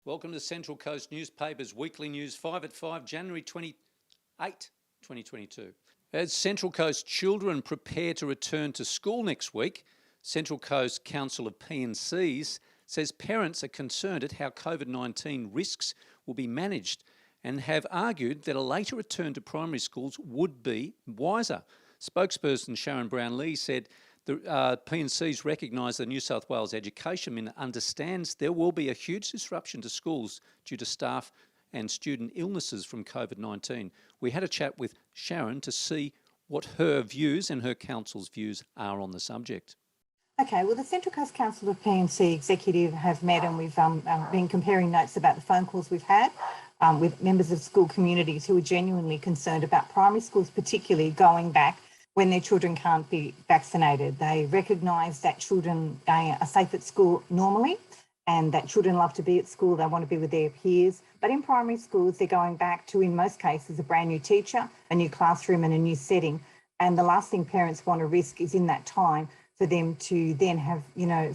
Welcome to Central Coast Newspapers Weekly News 5 at 5, January 28, 2022. As Central Coast children prepare to return to school next week, Central Coast Council of P&Cs says parents are concerned at how COVID-19 risks will be managed and have argued that a later return to primary schools would be wiser. Spokesperson Sharon Brown-Lee said the P&Cs recognise the New South Wales Education Minister understands there will be a huge disruption to schools due to staff and student illnesses from COVID-19. We had a chat with Sharon to see what her views and her council's views are on the subject. Okay, well, the Central Coast Council of P&C executive have met and we've been comparing notes about the phone calls we've had with members of school communities who are genuinely concerned about primary schools, particularly going back when their children can't be vaccinated. They recognise that children are safe at school normally and that children love to be at school, they want to be with their peers. But in primary schools, they're going back to, in most cases, a brand new teacher, a new classroom and a new setting. And the last thing parents want to risk is in that time for them to then have,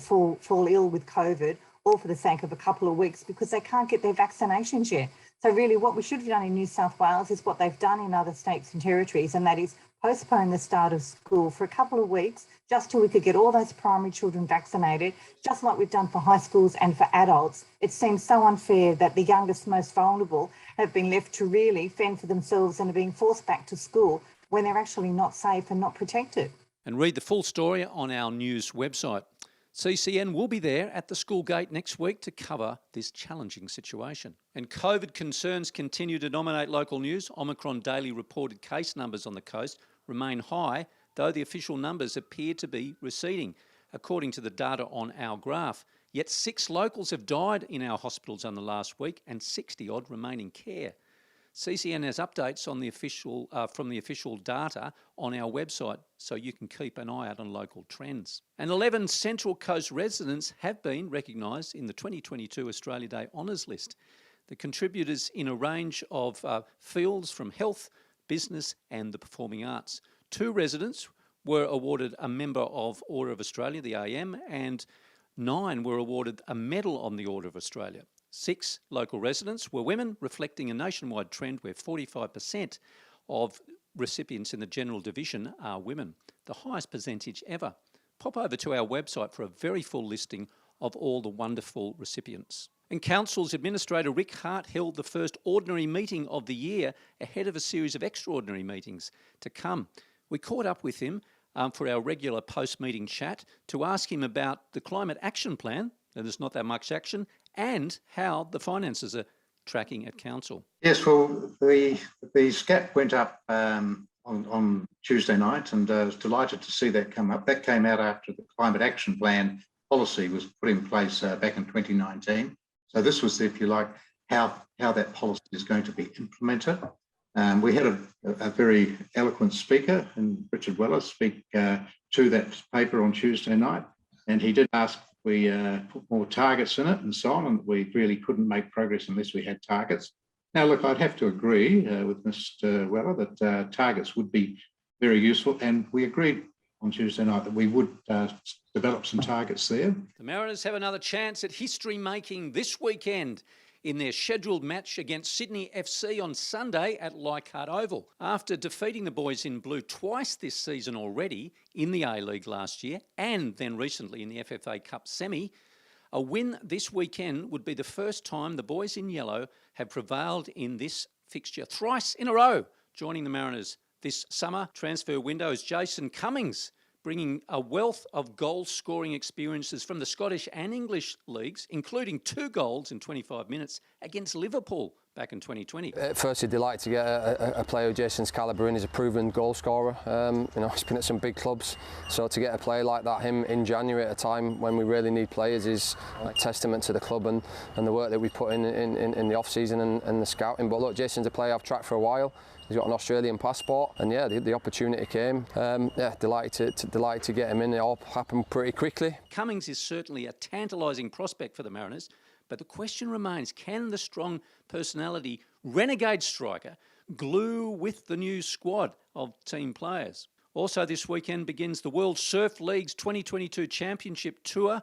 fall ill with COVID, all for the sake of a couple of weeks because they can't get their vaccinations yet. So really what we should have done in New South Wales is what they've done in other states and territories, and that is postpone the start of school for a couple of weeks just till we could get all those primary children vaccinated, just like we've done for high schools and for adults. It seems so unfair that the youngest, most vulnerable have been left to really fend for themselves and are being forced back to school when they're actually not safe and not protected. And read the full story on our news website. CCN will be there at the school gate next week to cover this challenging situation. And COVID concerns continue to dominate local news. Omicron daily reported case numbers on the coast remain high, though the official numbers appear to be receding, according to the data on our graph. Yet 6 locals have died in our hospitals in the last week and 60-odd remain in care. CCN has updates on the official from the official data on our website, so you can keep an eye out on local trends. And 11 Central Coast residents have been recognised in the 2022 Australia Day Honours List. The contributors in a range of fields from health, business and the performing arts. 2 residents were awarded a Member of Order of Australia, the AM, and 9 were awarded a Medal on the Order of Australia. 6 local residents were women, reflecting a nationwide trend where 45% of recipients in the general division are women, the highest percentage ever. Pop over to our website for a very full listing of all the wonderful recipients. And Council's Administrator Rik Hart held the first ordinary meeting of the year ahead of a series of extraordinary meetings to come. We caught up with him for our regular post-meeting chat to ask him about the Climate Action Plan, and there's not that much action, and how the finances are tracking at Council. Yes, well, the SCAP went up on Tuesday night, and I was delighted to see that come up. That came out after the Climate Action Plan policy was put in place back in 2019. So this was, if you like, how that policy is going to be implemented. We had a very eloquent speaker, and Richard Weller, speak to that paper on Tuesday night, and he did ask we put more targets in it and so on, and we really couldn't make progress unless we had targets. Now, look, I'd have to agree with Mr. Weller that targets would be very useful, and we agreed on Tuesday night that we would develop some targets there. The Mariners have another chance at history-making this weekend in their scheduled match against Sydney FC on Sunday at Leichhardt Oval. After defeating the boys in blue twice this season already in the A-League last year and then recently in the FFA Cup semi, a win this weekend would be the first time the boys in yellow have prevailed in this fixture thrice in a row. Joining the Mariners this summer transfer window is Jason Cummings, bringing a wealth of goal-scoring experiences from the Scottish and English leagues, including 2 goals in 25 minutes against Liverpool back in 2020. Firstly, delighted to get a player of Jason's calibre in. He's a proven goal scorer. He's been at some big clubs, so to get a player like that, him in January at a time when we really need players, is a testament to the club and the work that we put in the off-season and the scouting. But look, Jason's a player I've tracked for a while. He's got an Australian passport, and yeah, the opportunity came. Delighted to get him in. It all happened pretty quickly. Cummings is certainly a tantalising prospect for the Mariners, but the question remains, can the strong personality renegade striker glue with the new squad of team players? Also this weekend begins the World Surf League's 2022 Championship Tour,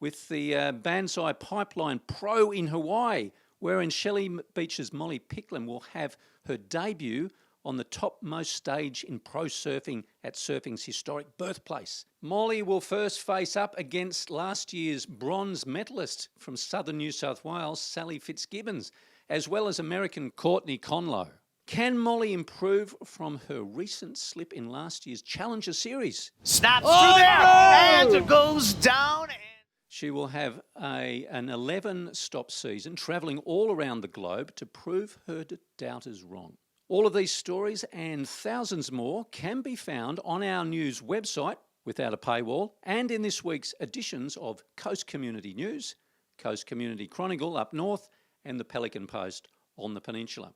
with the Banzai Pipeline Pro in Hawaii, wherein Shelly Beach's Molly Picklum will have her debut on the topmost stage in pro surfing at surfing's historic birthplace. Molly will first face up against last year's bronze medalist from southern New South Wales, Sally Fitzgibbons, as well as American Courtney Conlow. Can Molly improve from her recent slip in last year's Challenger Series? Snaps through there, and it goes down. She will have an 11-stop season, travelling all around the globe to prove her doubters wrong. All of these stories and thousands more can be found on our news website without a paywall and in this week's editions of Coast Community News, Coast Community Chronicle up north, and the Pelican Post on the peninsula.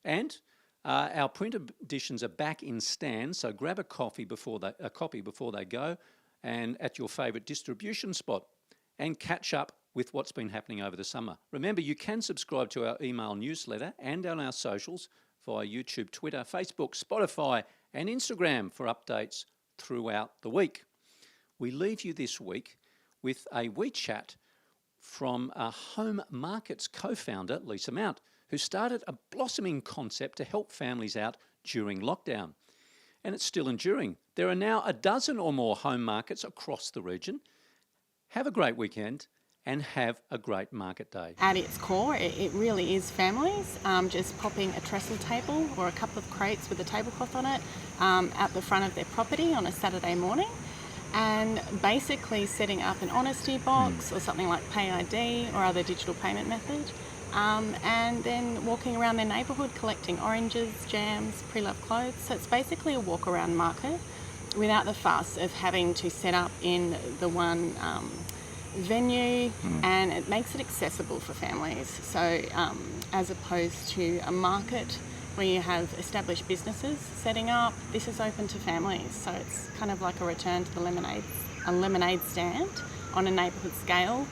And our print editions are back in stands, so grab a copy before they go, and at your favourite distribution spot, and catch up with what's been happening over the summer. Remember, you can subscribe to our email newsletter and on our socials via YouTube, Twitter, Facebook, Spotify, and Instagram for updates throughout the week. We leave you this week with a WeChat from Home Markets co-founder Lisa Mount, who started a blossoming concept to help families out during lockdown. And it's still enduring. There are now a dozen or more home markets across the region. Have a great weekend and have a great market day. At its core, it really is families just popping a trestle table or a couple of crates with a tablecloth on it at the front of their property on a Saturday morning, and basically setting up an honesty box or something like PayID or other digital payment method, and then walking around their neighbourhood collecting oranges, jams, pre-loved clothes. So it's basically a walk-around market without the fuss of having to set up in the one venue, and it makes it accessible for families. So as opposed to a market where you have established businesses setting up, this is open to families. So it's kind of like a return to a lemonade stand on a neighbourhood scale,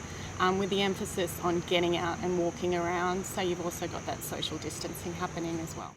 with the emphasis on getting out and walking around. So you've also got that social distancing happening as well.